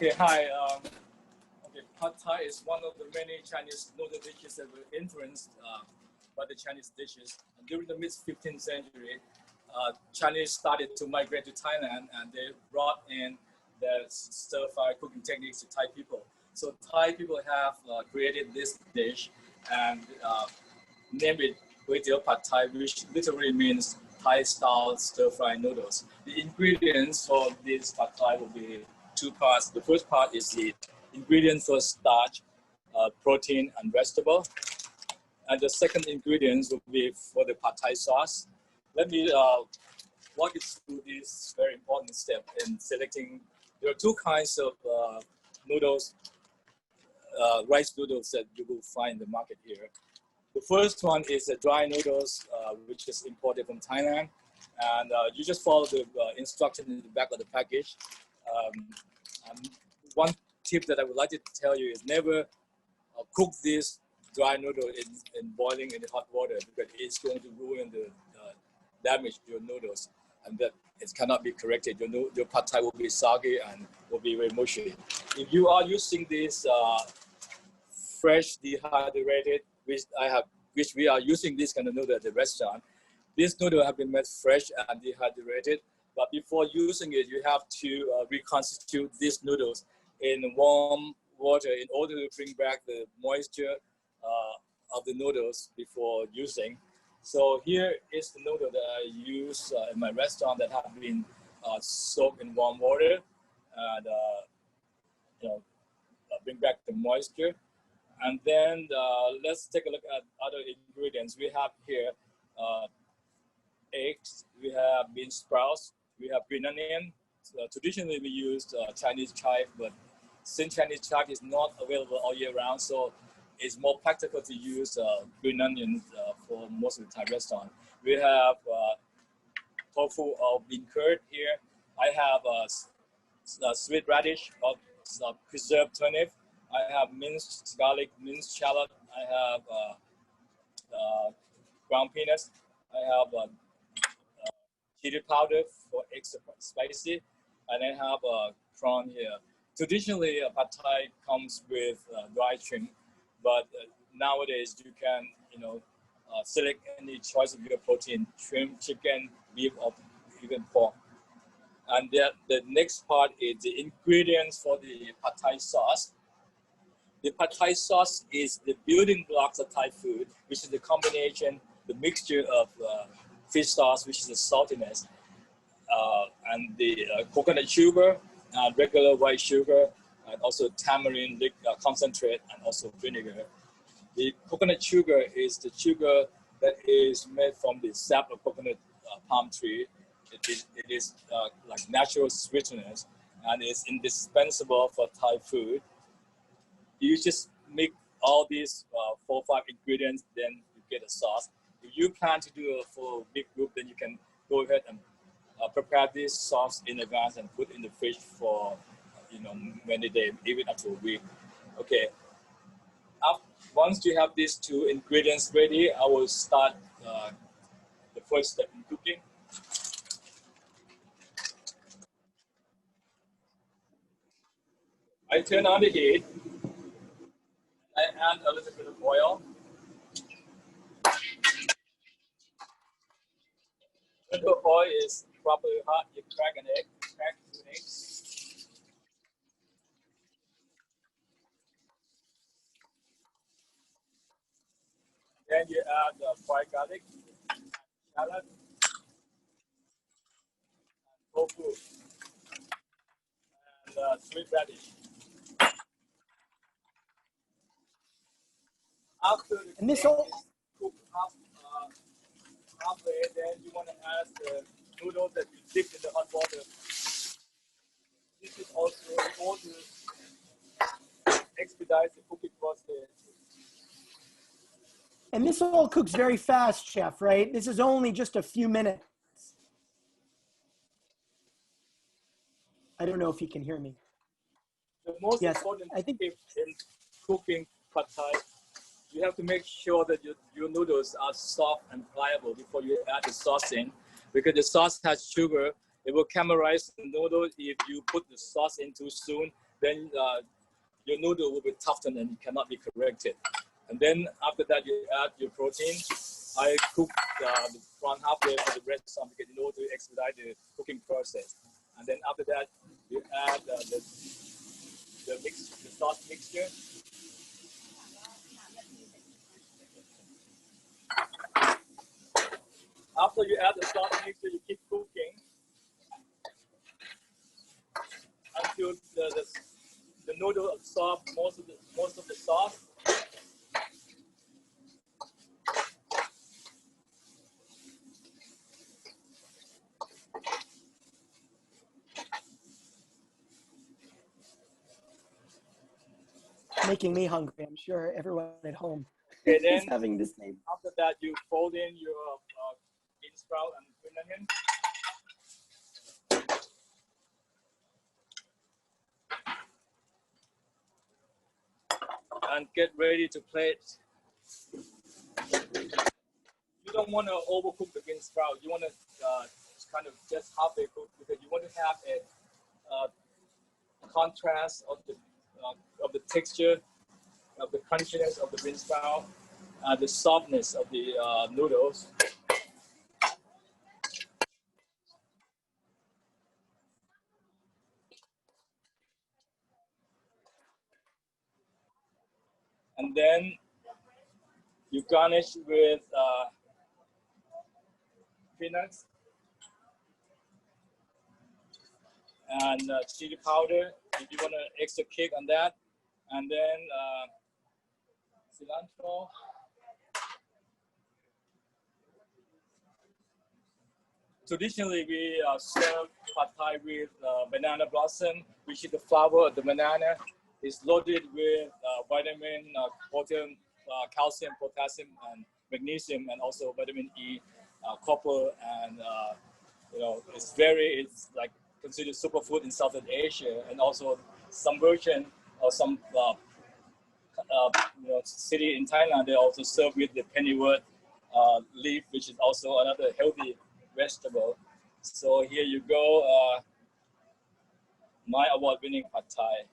Okay, hi. Okay, Pad Thai is one of the many Chinese noodle dishes that were influenced by the Chinese dishes. And during the mid-15th century, Chinese started to migrate to Thailand, and they brought in the stir-fry cooking techniques to Thai people. So Thai people have created this dish and named it Pad Thai, which literally means Thai-style stir-fry noodles. The ingredients for this Pad Thai will be two parts. The first part is the ingredients for starch, protein, and vegetable. And the second ingredients will be for the Pad Thai sauce. Let me walk you through this very important step in selecting. There are two kinds of noodles, rice noodles that you will find in the market here. The first one is the dry noodles, which is imported from Thailand. And you just follow the instruction in the back of the package. And one tip that I would like to tell you is never cook this dry noodle in boiling in hot water, because it's going to ruin the damage your noodles, and that it cannot be corrected. Your Pad Thai will be soggy and will be very mushy. If you are using this fresh dehydrated, which we are using this kind of noodle at the restaurant, this noodle have been made fresh and dehydrated. But before using it, you have to reconstitute these noodles in warm water in order to bring back the moisture of the noodles before using. So here is the noodle that I use in my restaurant that have been soaked in warm water and bring back the moisture. And then let's take a look at other ingredients. We have here eggs, we have bean sprouts, we have green onion. Traditionally we use Chinese chive, but since Chinese chive is not available all year round, so it's more practical to use green onions for most of the Thai restaurants. We have tofu or bean curd here. I have sweet radish or preserved turnip. I have minced garlic, minced shallot. I have ground peanuts. I have chili powder for extra spicy, and I have prawn here. Traditionally, Pad Thai comes with dry shrimp, but nowadays you can, select any choice of your protein: shrimp, chicken, beef, or even pork. And the next part is the ingredients for the Pad Thai sauce. The Pad Thai sauce is the building blocks of Thai food, which is the combination, the mixture of fish sauce, which is the saltiness, and the coconut sugar, regular white sugar, and also tamarind concentrate, and also vinegar. The coconut sugar is the sugar that is made from the sap of coconut palm tree. It is like natural sweetness, and it's indispensable for Thai food. You just make all these 4 or 5 ingredients, then you get a sauce. If you plan to do it for a big group, then you can go ahead and prepare this sauce in advance and put in the fridge for many days, even up to a week. Okay. Once you have these 2 ingredients ready, I will start the first step in cooking. I turn on the heat. I add a little bit of oil. When the oil is properly hot, you crack an egg, crack 2 eggs. Then you add fried garlic, shallot, tofu, and sweet radish. After the egg is cooked halfway, then you want to add the noodles that you dipped in the hot water. This is also in order to expedite the cooking process. And this all cooks very fast, Chef, right? This is only just a few minutes. I don't know if you can hear me. The most important tip in cooking Pad Thai, you have to make sure that your noodles are soft and pliable before you add the sauce in, because the sauce has sugar. It will caramelize the noodle. If you put the sauce in too soon, then your noodle will be toughened and cannot be corrected. And then after that, you add your protein. I cook the front half there for the rest of it in order to expedite the cooking process. And then after that, you add the sauce mixture. After you add the sauce mixture, you keep cooking until the noodle absorb most of the sauce. Making me hungry. I'm sure everyone at home Okay, is having the same. After that, you fold in your bean sprout and green onion. And get ready to plate. You don't want to overcook the bean sprout. You want to kind of just halfway cook because you want to have a contrast of the texture, of the crunchiness of the bean sprout, the softness of the noodles. And then you garnish with peanuts and chili powder if you want an extra kick on that, and then cilantro. Traditionally, we serve pad thai with banana blossom, which is the flower of the banana. It's loaded with vitamin, protein, calcium, potassium, and magnesium, and also vitamin E, copper, and it's like considered superfood in Southeast Asia, and also some version or some city in Thailand, they also serve with the pennywort leaf, which is also another healthy vegetable. So here you go, my award-winning pad thai.